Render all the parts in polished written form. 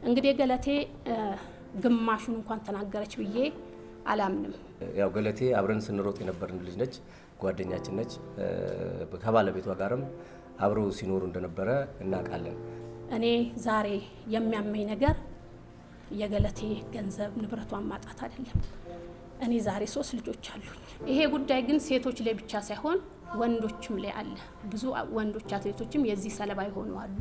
እንግዲህ ገለቴ ግማሹን እንኳን ተናገረች ብዬ አላምንም። ያው ገለቴ አብረን ስንሮጥ የነበርን ልጅ ነች፣ ጓደኛችን ነች። ከባለቤቷ ጋርም አብረው ሲኖሩ እንደነበረ እናውቃለን። እኔ ዛሬ የሚያመኝ ነገር የገለቴ ገንዘብ ንብረቷን ማጣት አይደለም። እኔ ዛሬ 3 ልጆች አሉኝ። ይሄ ጉዳይ ግን ሴቶች ላይ ብቻ ሳይሆን ወንዶችም ላይ አለ። ብዙ ወንዶች አትሌቶችም የዚህ ሰለባ ይሆኑ አሉ።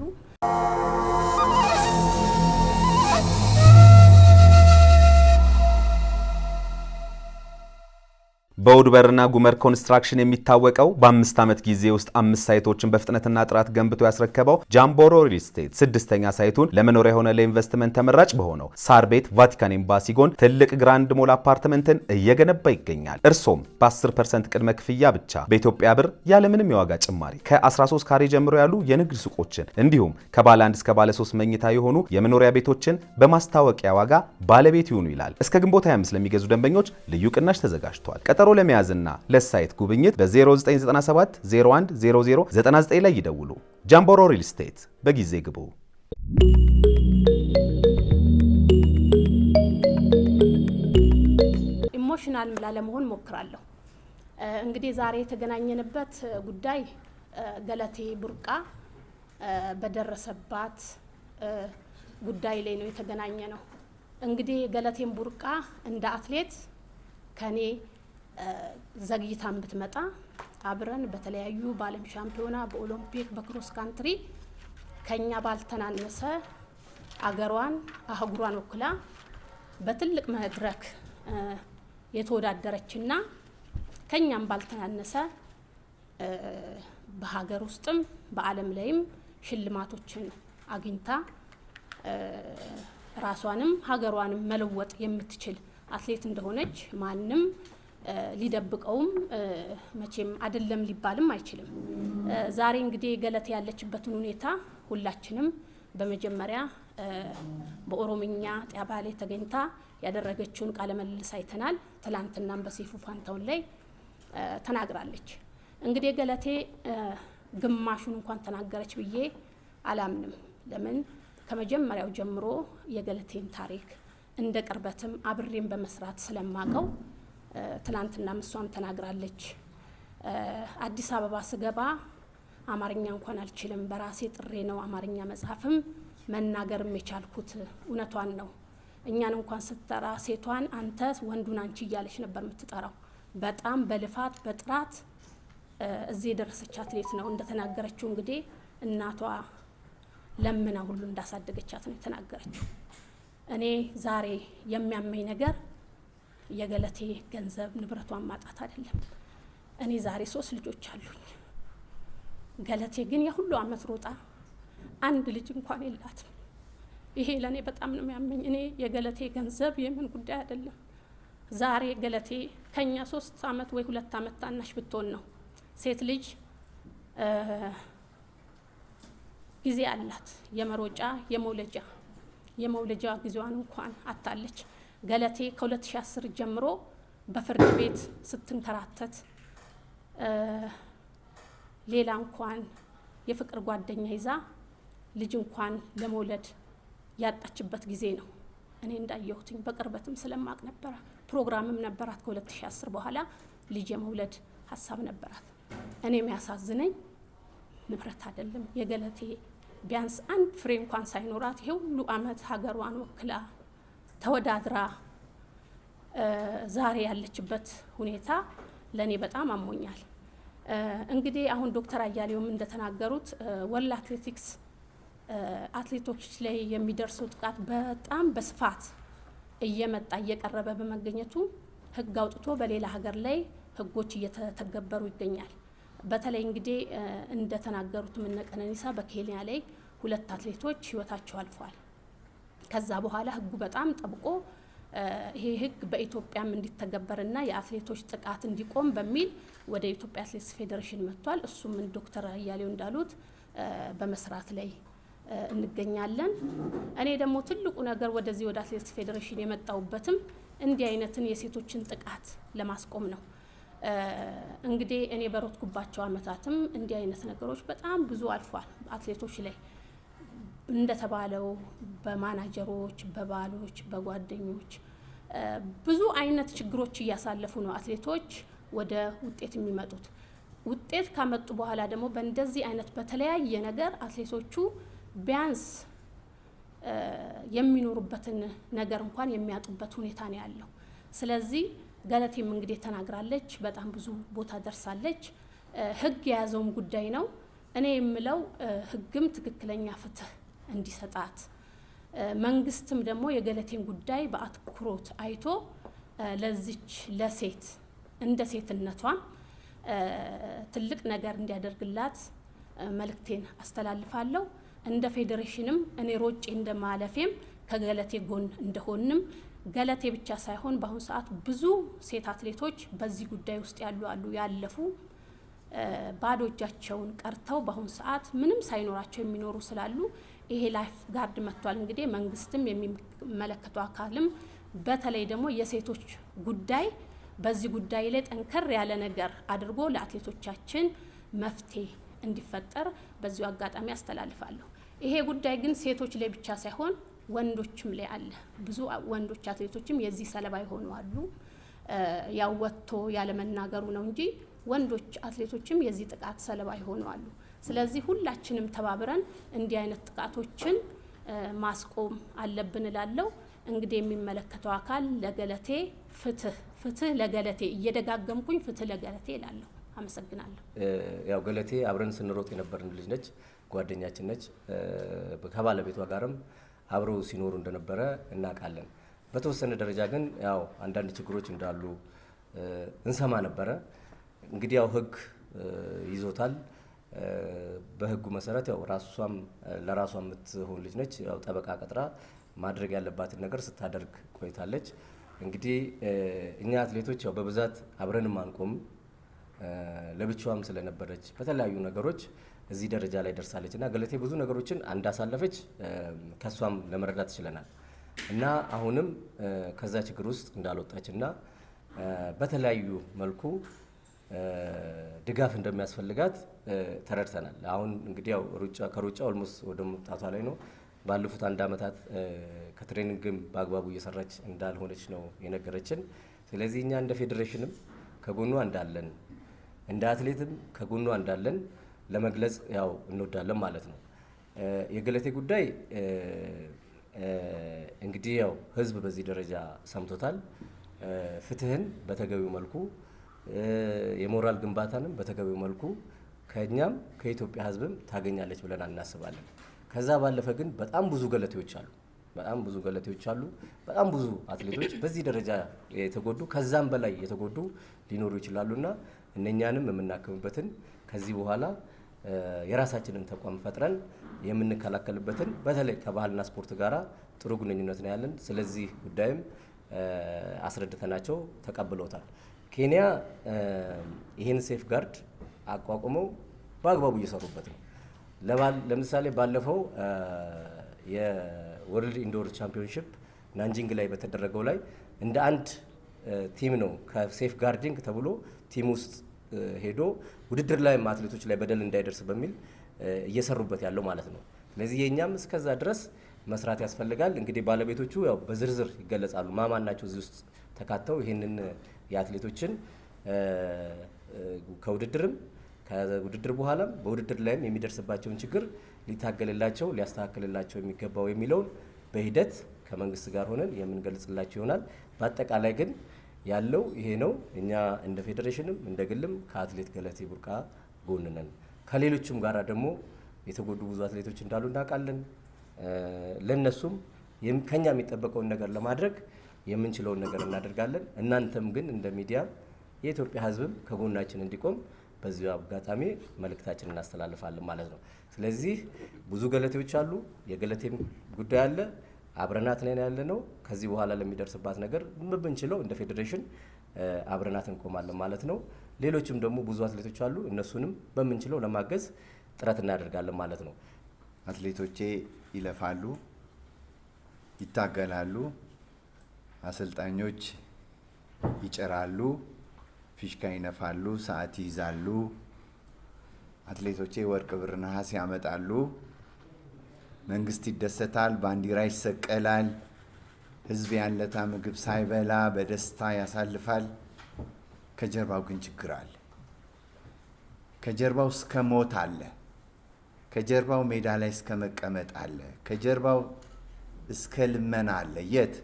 በውድበርና ጉመር ኮንስትራክሽን የሚታወቀው በ5 ዓመት ጊዜ ውስጥ 5 ሳይቶችን በፍጥነትና ጥራት ገንብቶ ያስረከበው ጃምቦሮ ሪል ስቴት 6ኛ ሳይቱን ለመኖሪያ የሆነ ለኢንቨስትመንት ተመራጭ በሆነው ሳር ቤት ቫቲካን ኤምባሲ ጎን ትልቅ ግራንድ ሞል አፓርትመንትን እየገነባ ይገኛል። እርሶም በ10% ቅድመ ክፍያ ብቻ በኢትዮጵያ ብር ያለምንም የዋጋ ጭማሪ ከ13 ካሬ ጀምሮ ያሉ የንግድ ሱቆችን እንዲሁም ከባለ 1 እስከ ባለ 3 መኝታ የሆኑ የመኖሪያ ቤቶችን በማስታወቂያ ዋጋ ባለቤት ይሁኑ ይላል። እስከ ግንቦት 25 ለሚገዙ ደንበኞች ልዩ ቅናሽ ተዘጋጅቷል። ቀጠሮ ለመያዝና ለሳይት ጉብኝት በ0997 01 0099 ላይ ይደውሉ። ጃምቦሮ ሪል ስቴት በጊዜ ግቡ። ኢሞሽናል ላለመሆን ሞክራለሁ። እንግዲህ ዛሬ የተገናኘንበት ጉዳይ ገለቴ ቡርቃ በደረሰባት ጉዳይ ላይ ነው የተገናኘ ነው። እንግዲህ ገለቴን ቡርቃ እንደ አትሌት ከኔ ዘግይታን ብትመጣ አብረን በተለያዩ በዓለም ሻምፒዮና፣ በኦሎምፒክ፣ በክሮስ ካንትሪ ከኛ ባልተናነሰ አገሯን አህጉሯን ወክላ በትልቅ መድረክ የተወዳደረችና ከኛም ባልተናነሰ በሀገር ውስጥም በዓለም ላይም ሽልማቶችን አግኝታ ራሷንም ሀገሯንም መለወጥ የምትችል አትሌት እንደሆነች ማንም ሊደብቀውም መቼም አይደለም ሊባልም አይችልም። ዛሬ እንግዲህ ገለቴ ያለችበትን ሁኔታ ሁላችንም በመጀመሪያ በኦሮምኛ ጤባሌ ተገኝታ ያደረገችውን ቃለ መልስ አይተናል። ትላንትናም በሰይፉ ፋንታውን ላይ ተናግራለች። እንግዲህ ገለቴ ግማሹን እንኳን ተናገረች ብዬ አላምንም። ለምን ከመጀመሪያው ጀምሮ የገለቴን ታሪክ እንደ ቅርበትም አብሬን በመስራት ስለማቀው ትላንትና እሷም ተናግራለች። አዲስ አበባ ስገባ አማርኛ እንኳን አልችልም፣ በራሴ ጥሬ ነው አማርኛ መጻፍም መናገርም የቻልኩት። እውነቷን ነው። እኛን እንኳን ስትጠራ ሴቷን አንተ ወንዱን አንቺ እያለች ነበር የምትጠራው። በጣም በልፋት በጥራት እዚህ የደረሰች አትሌት ነው። እንደተናገረችው እንግዲህ እናቷ ለምና ሁሉ እንዳሳደገቻት ነው የተናገረችው። እኔ ዛሬ የሚያመኝ ነገር የገለቴ ገንዘብ ንብረቷን ማጣት አይደለም። እኔ ዛሬ 3 ልጆች አሉኝ። ገለቴ ግን የሁሉ አመት ሮጣ አንድ ልጅ እንኳን የላትም። ይሄ ለኔ በጣም ነው የሚያመኝ። እኔ የገለቴ ገንዘብ የምን ጉዳይ አይደለም። ዛሬ ገለቴ ከኛ 3 አመት ወይ 2 አመት ታናሽ ብትሆን ነው። ሴት ልጅ ጊዜ አላት፣ የመሮጫ የመውለጃ ጊዜዋን እንኳን አጣለች። ገለቴ ከ2010 ጀምሮ በፍርድ ቤት ስትንከራተት ሌላ እንኳን የፍቅር ጓደኛ ይዛ ልጅ እንኳን ለመውለድ ያጣችበት ጊዜ ነው። እኔ እንዳየሁትኝ በቅርበትም ስለማቅ ነበር። ፕሮግራምም ነበራት ከ2010 በኋላ ልጅ የመውለድ ሀሳብ ነበራት። እኔ የሚያሳዝነኝ ንብረት አይደለም የገለቴ ቢያንስ አንድ ፍሬ እንኳን ሳይኖራት ይሄ ሁሉ አመት ሀገሯን ወክላ ተወዳድራ ዛሬ ያለችበት ሁኔታ ለኔ በጣም አሞኛል። እንግዲህ አሁን ዶክተር አያሌውም እንደተናገሩት ወርልድ አትሌቲክስ አትሌቶች ላይ የሚደርሰው ጥቃት በጣም በስፋት እየመጣ እየቀረበ በመገኘቱ ህግ አውጥቶ በሌላ ሀገር ላይ ህጎች እየተተገበሩ ይገኛል። በተለይ እንግዲህ እንደተናገሩት እነ ቀነኒሳ በኬንያ ላይ 2 አትሌቶች ህይወታቸው አልፏል። ከዛ በኋላ ህጉ በጣም ጠብቆ ይሄ ህግ በኢትዮጵያም እንዲተገበርና የአትሌቶች ጥቃት እንዲቆም በሚል ወደ ኢትዮጵያ አትሌቲክስ ፌዴሬሽን መጥቷል። እሱም ዶክተር አያሌው እንዳሉት በመስራት ላይ እንገኛለን። እኔ ደግሞ ትልቁ ነገር ወደዚህ ወደ አትሌቲክስ ፌዴሬሽን የመጣውበትም እንዲህ አይነትን የሴቶችን ጥቃት ለማስቆም ነው። እንግዲህ እኔ በሮጥኩባቸው አመታትም እንዲህ አይነት ነገሮች በጣም ብዙ አልፏል። አትሌቶች ላይ እንደተባለው በማናጀሮች፣ በባሎች፣ በጓደኞች ብዙ አይነት ችግሮች እያሳለፉ ነው አትሌቶች ወደ ውጤት የሚመጡት። ውጤት ካመጡ በኋላ ደግሞ በእንደዚህ አይነት በተለያየ ነገር አትሌቶቹ ቢያንስ የሚኖሩበትን ነገር እንኳን የሚያጡበት ሁኔታ ነው ያለው። ስለዚህ ገለቴም እንግዲህ ተናግራለች፣ በጣም ብዙ ቦታ ደርሳለች። ህግ የያዘውም ጉዳይ ነው። እኔ የምለው ህግም ትክክለኛ ፍትህ እንዲሰጣት፣ መንግስትም ደግሞ የገለቴን ጉዳይ በአትኩሮት አይቶ ለዚች ለሴት እንደ ሴትነቷም ትልቅ ነገር እንዲያደርግላት መልእክቴን አስተላልፋለሁ። እንደ ፌዴሬሽንም እኔ ሮጬ እንደማለፌም ከገለቴ ጎን እንደሆንም ገለቴ ብቻ ሳይሆን በአሁኑ ሰዓት ብዙ ሴት አትሌቶች በዚህ ጉዳይ ውስጥ ያሉ ያለፉ ባዶ እጃቸውን ቀርተው በአሁኑ ሰዓት ምንም ሳይኖራቸው የሚኖሩ ስላሉ ይሄ ላይፍ ጋርድ መጥቷል። እንግዲህ መንግስትም የሚመለከተው አካልም በተለይ ደግሞ የሴቶች ጉዳይ በዚህ ጉዳይ ላይ ጠንከር ያለ ነገር አድርጎ ለአትሌቶቻችን መፍትሄ እንዲፈጠር በዚሁ አጋጣሚ አስተላልፋለሁ። ይሄ ጉዳይ ግን ሴቶች ላይ ብቻ ሳይሆን ወንዶችም ላይ አለ። ብዙ ወንዶች አትሌቶችም የዚህ ሰለባ ይሆኑ አሉ። ያው ወጥቶ ያለመናገሩ ነው እንጂ ወንዶች አትሌቶችም የዚህ ጥቃት ሰለባ ይሆኑ አሉ። ስለዚህ ሁላችንም ተባብረን እንዲህ አይነት ጥቃቶችን ማስቆም አለብን እላለሁ። እንግዲህ የሚመለከተው አካል ለገለቴ ፍትህ ለገለቴ እየደጋገምኩኝ ፍትህ ለገለቴ እላለሁ። አመሰግናለሁ። ያው ገለቴ አብረን ስንሮጥ የነበርን ልጅ ነች፣ ጓደኛችን ነች። ከባለቤቷ ጋርም አብረው ሲኖሩ እንደነበረ እናውቃለን። በተወሰነ ደረጃ ግን ያው አንዳንድ ችግሮች እንዳሉ እንሰማ ነበረ። እንግዲህ ያው ህግ ይዞታል። በህጉ መሰረት ያው ራሷም ለራሷ የምትሆን ልጅ ነች። ያው ጠበቃ ቀጥራ ማድረግ ያለባትን ነገር ስታደርግ ቆይታለች። እንግዲህ እኛ አትሌቶች ያው በብዛት አብረንም አንቆም ለብቻዋም ስለነበረች በተለያዩ ነገሮች እዚህ ደረጃ ላይ ደርሳለች እና ገለቴ ብዙ ነገሮችን እንዳሳለፈች ከሷም ለመረዳት ይችለናል እና አሁንም ከዛ ችግር ውስጥ እንዳልወጣች እና በተለያዩ መልኩ ድጋፍ እንደሚያስፈልጋት ተረድተናል። አሁን እንግዲህ ያው ከሩጫ ኦልሞስት ወደ መውጣቷ ላይ ነው። ባለፉት 1 ዓመታት ከትሬኒንግም በአግባቡ እየሰራች እንዳልሆነች ነው የነገረችን። ስለዚህ እኛ እንደ ፌዴሬሽንም ከጎኗ እንዳለን እንደ አትሌትም ከጎኗ እንዳለን ለመግለጽ ያው እንወዳለን ማለት ነው። የገለቴ ጉዳይ እንግዲህ ያው ህዝብ በዚህ ደረጃ ሰምቶታል። ፍትህን በተገቢው መልኩ የሞራል ግንባታንም በተገቢው መልኩ ከኛም ከኢትዮጵያ ህዝብም ታገኛለች ብለን እናስባለን። ከዛ ባለፈ ግን በጣም ብዙ ገለቴዎች አሉ። በጣም ብዙ አትሌቶች በዚህ ደረጃ የተጎዱ ከዛም በላይ የተጎዱ ሊኖሩ ይችላሉና እነኛንም የምናክምበትን ከዚህ በኋላ የራሳችንን ተቋም ፈጥረን የምንከላከልበትን በተለይ ከባህልና ስፖርት ጋራ ጥሩ ግንኙነት ነው ያለን። ስለዚህ ጉዳይም አስረድተናቸው ተቀብለውታል። ኬንያ ይህን ሴፍ ጋርድ አቋቁመው በአግባቡ እየሰሩበት ነው። ለምሳሌ ባለፈው የወርልድ ኢንዶር ቻምፒዮንሺፕ ናንጂንግ ላይ በተደረገው ላይ እንደ አንድ ቲም ነው ከሴፍ ጋርዲንግ ተብሎ ቲም ውስጥ ሄዶ ውድድር ላይ አትሌቶች ላይ በደል እንዳይደርስ በሚል እየሰሩበት ያለው ማለት ነው። ስለዚህ የኛም እስከዛ ድረስ መስራት ያስፈልጋል። እንግዲህ ባለቤቶቹ ያው በዝርዝር ይገለጻሉ። ማማን ናቸው እዚህ ውስጥ ተካተው ይህንን የአትሌቶችን ከውድድርም ከውድድር በኋላም በውድድር ላይም የሚደርስባቸውን ችግር ሊታገልላቸው ሊያስተካክልላቸው የሚገባው የሚለውን በሂደት ከመንግስት ጋር ሆነን የምንገልጽላቸው ይሆናል። በአጠቃላይ ግን ያለው ይሄ ነው። እኛ እንደ ፌዴሬሽንም እንደ ግልም ከአትሌት ገለቴ ቡርቃ ጎን ነን። ከሌሎችም ጋራ ደግሞ የተጎዱ ብዙ አትሌቶች እንዳሉ እናውቃለን። ለነሱም ከኛ የሚጠበቀውን ነገር ለማድረግ የምንችለውን ነገር እናደርጋለን። እናንተም ግን እንደ ሚዲያ የኢትዮጵያ ሕዝብም ከጎናችን እንዲቆም በዚሁ አጋጣሚ መልእክታችንን እናስተላልፋለን ማለት ነው። ስለዚህ ብዙ ገለቴዎች አሉ። የገለቴም ጉዳይ አለ። አብረናት ነን ያለ ነው። ከዚህ በኋላ ለሚደርስባት ነገር የምንችለው እንደ ፌዴሬሽን አብረናት እንቆማለን ማለት ነው። ሌሎችም ደግሞ ብዙ አትሌቶች አሉ። እነሱንም በምንችለው ለማገዝ ጥረት እናደርጋለን ማለት ነው። አትሌቶቼ ይለፋሉ፣ ይታገላሉ፣ አሰልጣኞች ይጭራሉ፣ ፊሽካ ይነፋሉ፣ ሰዓት ይይዛሉ። አትሌቶቼ ወርቅ፣ ብር፣ ነሐስ ያመጣሉ። መንግስት ይደሰታል፣ ባንዲራ ይሰቀላል፣ ህዝብ ያለታ ምግብ ሳይበላ በደስታ ያሳልፋል። ከጀርባው ግን ችግር አለ። ከጀርባው እስከ ሞት አለ። ከጀርባው ሜዳ ላይ እስከ መቀመጥ አለ። ከጀርባው እስከ ልመና አለ። የት?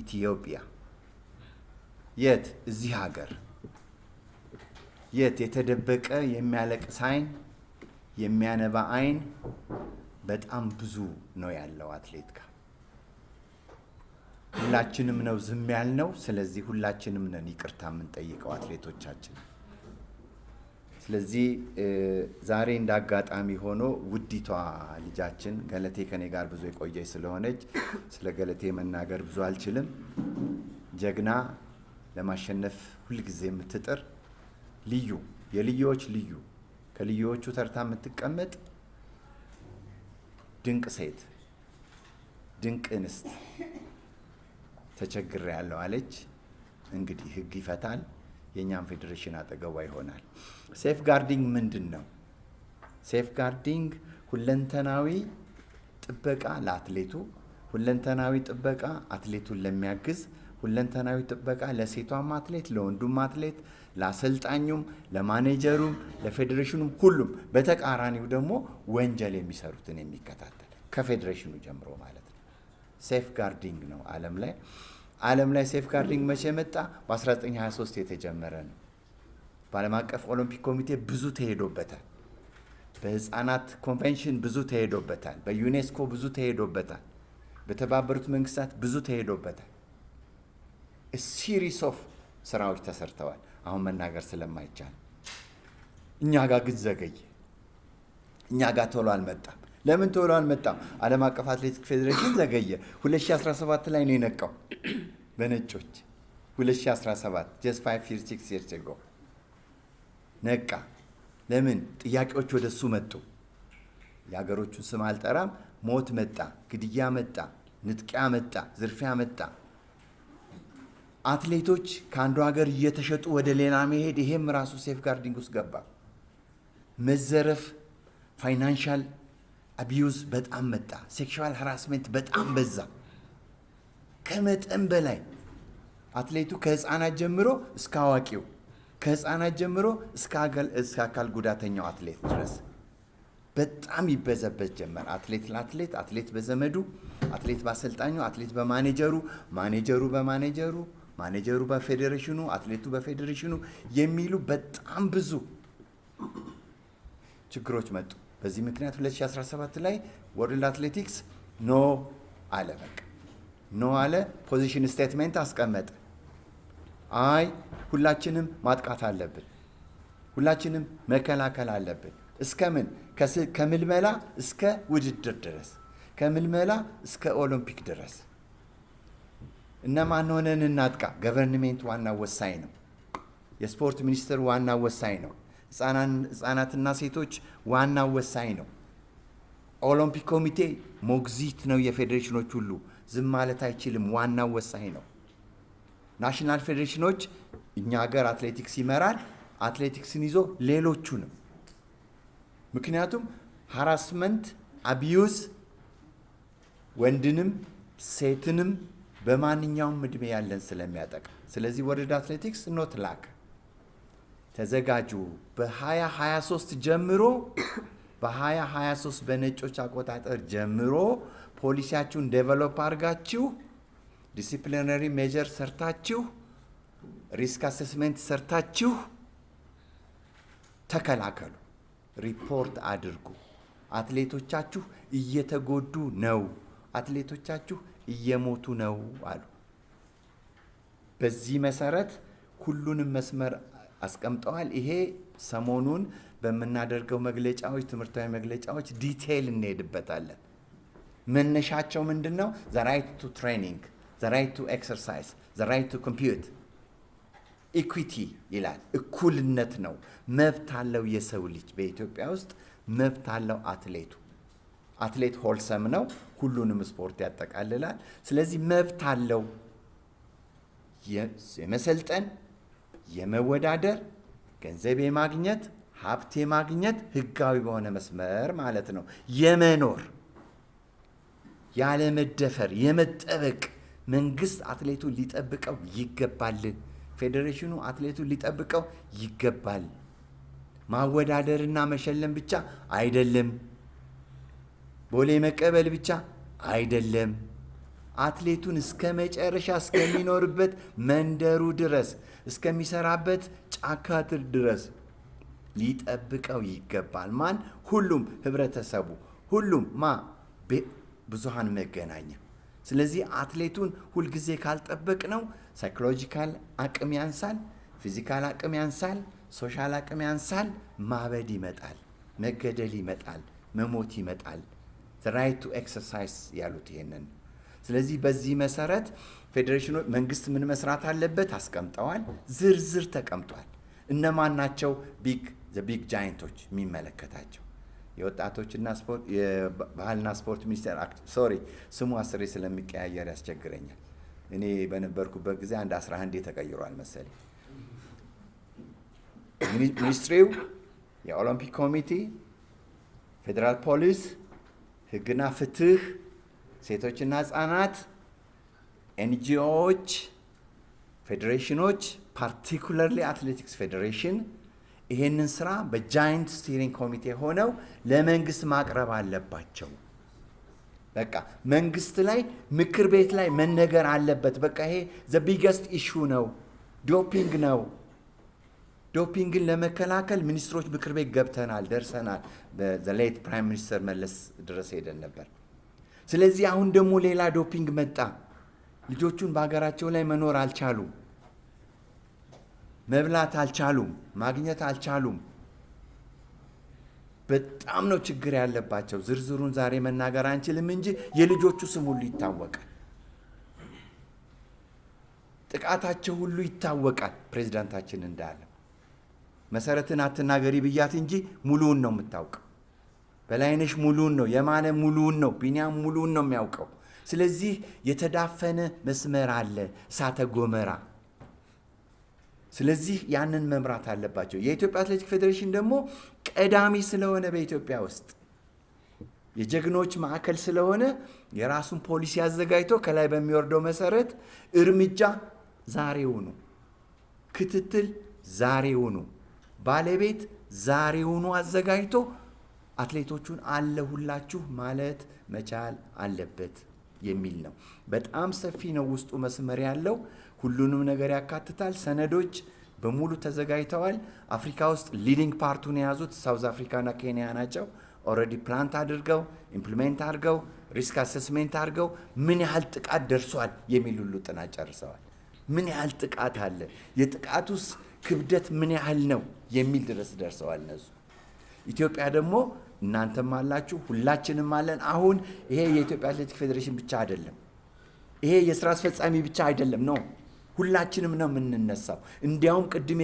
ኢትዮጵያ። የት? እዚህ ሀገር። የት? የተደበቀ የሚያለቅስ አይን፣ የሚያነባ አይን በጣም ብዙ ነው ያለው አትሌት ጋር። ሁላችንም ነው ዝም ያልነው። ስለዚህ ሁላችንም ነን ይቅርታ የምንጠይቀው አትሌቶቻችን። ስለዚህ ዛሬ እንደ አጋጣሚ ሆኖ ውዲቷ ልጃችን ገለቴ ከኔ ጋር ብዙ የቆየች ስለሆነች ስለ ገለቴ መናገር ብዙ አልችልም። ጀግና፣ ለማሸነፍ ሁልጊዜ የምትጥር ልዩ፣ የልዩዎች ልዩ፣ ከልዩዎቹ ተርታ የምትቀመጥ ድንቅ ሴት፣ ድንቅ እንስት ተቸግሬ ያለው አለች። እንግዲህ ህግ ይፈታል። የኛም ፌዴሬሽን አጠገቧ ይሆናል። ሴፍ ጋርዲንግ ምንድን ነው? ሴፍ ጋርዲንግ ሁለንተናዊ ጥበቃ ለአትሌቱ፣ ሁለንተናዊ ጥበቃ አትሌቱን ለሚያግዝ፣ ሁለንተናዊ ጥበቃ ለሴቷም አትሌት፣ ለወንዱም አትሌት፣ ለአሰልጣኙም፣ ለማኔጀሩም፣ ለፌዴሬሽኑም፣ ሁሉም። በተቃራኒው ደግሞ ወንጀል የሚሰሩትን የሚከታተል ከፌዴሬሽኑ ጀምሮ ማለት ነው። ሴፍ ጋርዲንግ ነው ዓለም ላይ ሴፍ ጋርዲንግ መቼ መጣ? በ1923 የተጀመረ ነው። በዓለም አቀፍ ኦሎምፒክ ኮሚቴ ብዙ ተሄዶበታል። በህፃናት ኮንቬንሽን ብዙ ተሄዶበታል። በዩኔስኮ ብዙ ተሄዶበታል። በተባበሩት መንግስታት ብዙ ተሄዶበታል። ሲሪስ ኦፍ ስራዎች ተሰርተዋል። አሁን መናገር ስለማይቻል እኛ ጋር ግን ዘገየ። እኛ ጋር ቶሎ አልመጣም። ለምን ቶሎ አልመጣም? ዓለም አቀፍ አትሌቲክስ ፌዴሬሽን ዘገየ። 2017 ላይ ነው የነቃው በነጮች 2017 just 5-6 years ago ነቃ። ለምን? ጥያቄዎች ወደሱ መጡ። የሀገሮቹን ስም አልጠራም። ሞት መጣ፣ ግድያ መጣ፣ ንጥቂያ መጣ፣ ዝርፊያ መጣ። አትሌቶች ከአንዱ ሀገር እየተሸጡ ወደ ሌላ መሄድ፣ ይሄም ራሱ ሴፍ ጋርዲንግ ውስጥ ገባ። መዘረፍ፣ ፋይናንሻል አቢዩዝ በጣም መጣ። ሴክሹዋል ሃራስመንት በጣም በዛ ከመጠን በላይ። አትሌቱ ከህፃናት ጀምሮ እስከ አዋቂው፣ ከህፃናት ጀምሮ እስከ አካል ጉዳተኛው አትሌት ድረስ በጣም ይበዘበዝ ጀመር። አትሌት ለአትሌት፣ አትሌት በዘመዱ፣ አትሌት በአሰልጣኙ፣ አትሌት በማኔጀሩ፣ ማኔጀሩ በማኔጀሩ፣ ማኔጀሩ በፌዴሬሽኑ፣ አትሌቱ በፌዴሬሽኑ የሚሉ በጣም ብዙ ችግሮች መጡ። በዚህ ምክንያት 2017 ላይ ወርልድ አትሌቲክስ ኖ አለ። በቃ ኖ አለ። ፖዚሽን ስቴትመንት አስቀመጠ። አይ ሁላችንም ማጥቃት አለብን፣ ሁላችንም መከላከል አለብን። እስከምን? ከምልመላ እስከ ውድድር ድረስ፣ ከምልመላ እስከ ኦሎምፒክ ድረስ። እነማን ሆነን እናጥቃ? ገቨርንሜንት ዋናው ወሳኝ ነው። የስፖርት ሚኒስትር ዋናው ወሳኝ ነው። ህፃናትና ሴቶች ዋናው ወሳኝ ነው። ኦሎምፒክ ኮሚቴ ሞግዚት ነው የፌዴሬሽኖች ሁሉ፣ ዝም ማለት አይችልም። ዋናው ወሳኝ ነው። ናሽናል ፌዴሬሽኖች፣ እኛ ሀገር አትሌቲክስ ይመራል። አትሌቲክስን ይዞ ሌሎቹንም፣ ምክንያቱም ሃራስመንት አቢዩዝ ወንድንም ሴትንም በማንኛውም እድሜ ያለን ስለሚያጠቃ፣ ስለዚህ ወርልድ አትሌቲክስ ኖት ላክ ተዘጋጁ። በ2023 ጀምሮ በ2023 በነጮች አቆጣጠር ጀምሮ ፖሊሲያችሁን ዴቨሎፕ አድርጋችሁ ዲሲፕሊነሪ ሜጀር ሰርታችሁ ሪስክ አሴስሜንት ሰርታችሁ ተከላከሉ፣ ሪፖርት አድርጉ። አትሌቶቻችሁ እየተጎዱ ነው፣ አትሌቶቻችሁ እየሞቱ ነው አሉ። በዚህ መሰረት ሁሉንም መስመር አስቀምጠዋል። ይሄ ሰሞኑን በምናደርገው መግለጫዎች፣ ትምህርታዊ መግለጫዎች ዲቴይል እንሄድበታለን። መነሻቸው ምንድን ነው? ዘ ራይት ቱ ትሬኒንግ፣ ዘ ራይት ቱ ኤክሰርሳይዝ፣ ዘ ራይት ቱ ኮምፒዩት፣ ኢኩዊቲ ይላል። እኩልነት ነው። መብት አለው የሰው ልጅ በኢትዮጵያ ውስጥ መብት አለው አትሌቱ። አትሌት ሆልሰም ነው፣ ሁሉንም ስፖርት ያጠቃልላል። ስለዚህ መብት አለው የመሰልጠን፣ የመወዳደር፣ ገንዘብ የማግኘት፣ ሀብት የማግኘት ህጋዊ በሆነ መስመር ማለት ነው። የመኖር ያለ መደፈር የመጠበቅ መንግስት አትሌቱን ሊጠብቀው ይገባል። ፌዴሬሽኑ አትሌቱን ሊጠብቀው ይገባል። ማወዳደርና መሸለም ብቻ አይደለም። ቦሌ መቀበል ብቻ አይደለም። አትሌቱን እስከ መጨረሻ እስከሚኖርበት መንደሩ ድረስ እስከሚሰራበት ጫካ ድረስ ሊጠብቀው ይገባል። ማን? ሁሉም ህብረተሰቡ፣ ሁሉም ብዙሃን መገናኛ። ስለዚህ አትሌቱን ሁልጊዜ ካልጠበቅ ነው ሳይኮሎጂካል አቅም ያንሳል፣ ፊዚካል አቅም ያንሳል፣ ሶሻል አቅም ያንሳል። ማበድ ይመጣል፣ መገደል ይመጣል፣ መሞት ይመጣል። ራይት ቱ ኤክሰርሳይዝ ያሉት ይሄንን። ስለዚህ በዚህ መሰረት ፌዴሬሽኑ መንግስት ምን መስራት አለበት አስቀምጠዋል። ዝርዝር ተቀምጧል። እነማን ናቸው ቢግ ጃይንቶች የሚመለከታቸው? የወጣቶችና ስፖርት የባህልና ስፖርት ሚኒስቴር ስሙ አስሬ ስለሚቀያየር ያስቸግረኛል። እኔ በነበርኩበት ጊዜ አንድ 11 ተቀይሯል መሰለኝ። ሚኒስትሪው፣ የኦሎምፒክ ኮሚቴ፣ ፌዴራል ፖሊስ፣ ህግና ፍትህ፣ ሴቶችና ህጻናት፣ ኤንጂኦዎች፣ ፌዴሬሽኖች፣ ፓርቲኩላርሊ አትሌቲክስ ፌዴሬሽን ይሄንን ስራ በጃይንት ስቲሪንግ ኮሚቴ ሆነው ለመንግስት ማቅረብ አለባቸው። በቃ መንግስት ላይ ምክር ቤት ላይ መነገር አለበት። በቃ ይሄ ዘ ቢገስት ኢሹ ነው፣ ዶፒንግ ነው። ዶፒንግን ለመከላከል ሚኒስትሮች ምክር ቤት ገብተናል፣ ደርሰናል። በዘሌት ፕራይም ሚኒስተር መለስ ድረስ ሄደን ነበር። ስለዚህ አሁን ደግሞ ሌላ ዶፒንግ መጣ። ልጆቹን በሀገራቸው ላይ መኖር አልቻሉም፣ መብላት አልቻሉም፣ ማግኘት አልቻሉም። በጣም ነው ችግር ያለባቸው። ዝርዝሩን ዛሬ መናገር አንችልም እንጂ የልጆቹ ስም ሁሉ ይታወቃል፣ ጥቃታቸው ሁሉ ይታወቃል። ፕሬዝዳንታችን እንዳለው መሰረትን አትናገሪ ብያት እንጂ ሙሉውን ነው የምታውቀው። በላይነሽ ሙሉውን ነው፣ የማነ ሙሉውን ነው፣ ቢኒያም ሙሉውን ነው የሚያውቀው። ስለዚህ የተዳፈነ መስመር አለ፣ እሳተ ጎመራ። ስለዚህ ያንን መምራት አለባቸው። የኢትዮጵያ አትሌቲክ ፌዴሬሽን ደግሞ ቀዳሚ ስለሆነ በኢትዮጵያ ውስጥ የጀግኖች ማዕከል ስለሆነ የራሱን ፖሊሲ አዘጋጅቶ ከላይ በሚወርደው መሰረት እርምጃ ዛሬውኑ፣ ክትትል ዛሬውኑ፣ ባለቤት ዛሬውኑ አዘጋጅቶ አትሌቶቹን አለሁላችሁ ማለት መቻል አለበት የሚል ነው። በጣም ሰፊ ነው ውስጡ መስመር ያለው፣ ሁሉንም ነገር ያካትታል። ሰነዶች በሙሉ ተዘጋጅተዋል። አፍሪካ ውስጥ ሊዲንግ ፓርቱን የያዙት ሳውዝ አፍሪካና ኬንያ ናቸው። ኦልሬዲ ፕላንት አድርገው ኢምፕሊሜንት አድርገው ሪስክ አሰስሜንት አድርገው ምን ያህል ጥቃት ደርሷል የሚል ሁሉ ጥናት ጨርሰዋል። ምን ያህል ጥቃት አለ፣ የጥቃቱስ ክብደት ምን ያህል ነው የሚል ድረስ ደርሰዋል እነሱ። ኢትዮጵያ ደግሞ እናንተም አላችሁ፣ ሁላችንም አለን። አሁን ይሄ የኢትዮጵያ አትሌቲክ ፌዴሬሽን ብቻ አይደለም፣ ይሄ የስራ አስፈጻሚ ብቻ አይደለም ነው፣ ሁላችንም ነው የምንነሳው። እንዲያውም ቅድም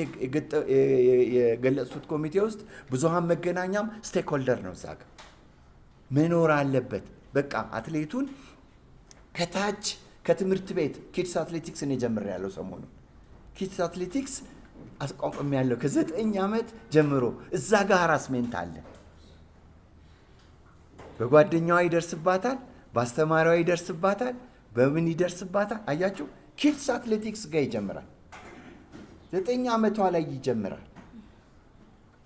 የገለጹት ኮሚቴ ውስጥ ብዙሃን መገናኛም ስቴክሆልደር ነው፣ እዛ ጋር መኖር አለበት። በቃ አትሌቱን ከታች ከትምህርት ቤት ኪድስ አትሌቲክስ እኔ ጀምሬያለሁ ሰሞኑን። ኪድስ አትሌቲክስ አቋቁም ያለው ከ9 ዓመት ጀምሮ እዛ ጋር ሃራስሜንት አለ። በጓደኛዋ ይደርስባታል፣ በአስተማሪዋ ይደርስባታል፣ በምን ይደርስባታል? አያችሁ፣ ኪድስ አትሌቲክስ ጋር ይጀምራል። 9 ዓመቷ ላይ ይጀምራል።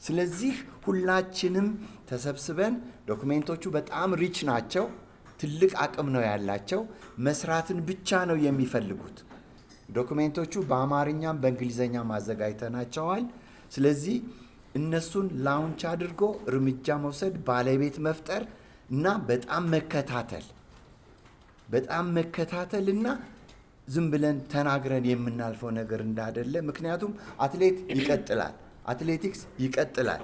ስለዚህ ሁላችንም ተሰብስበን፣ ዶክሜንቶቹ በጣም ሪች ናቸው፣ ትልቅ አቅም ነው ያላቸው። መስራትን ብቻ ነው የሚፈልጉት። ዶክሜንቶቹ በአማርኛም በእንግሊዘኛም አዘጋጅተናቸዋል። ስለዚህ እነሱን ላውንች አድርጎ እርምጃ መውሰድ፣ ባለቤት መፍጠር እና በጣም መከታተል እና ዝም ብለን ተናግረን የምናልፈው ነገር እንዳይደለ። ምክንያቱም አትሌት ይቀጥላል፣ አትሌቲክስ ይቀጥላል፣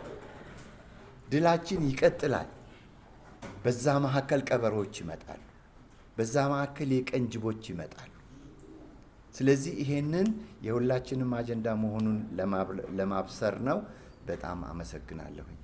ድላችን ይቀጥላል። በዛ መካከል ቀበሮች ይመጣሉ፣ በዛ መካከል የቀን ጅቦች ይመጣሉ። ስለዚህ ይሄንን የሁላችንም አጀንዳ መሆኑን ለማብሰር ነው። በጣም አመሰግናለሁኝ።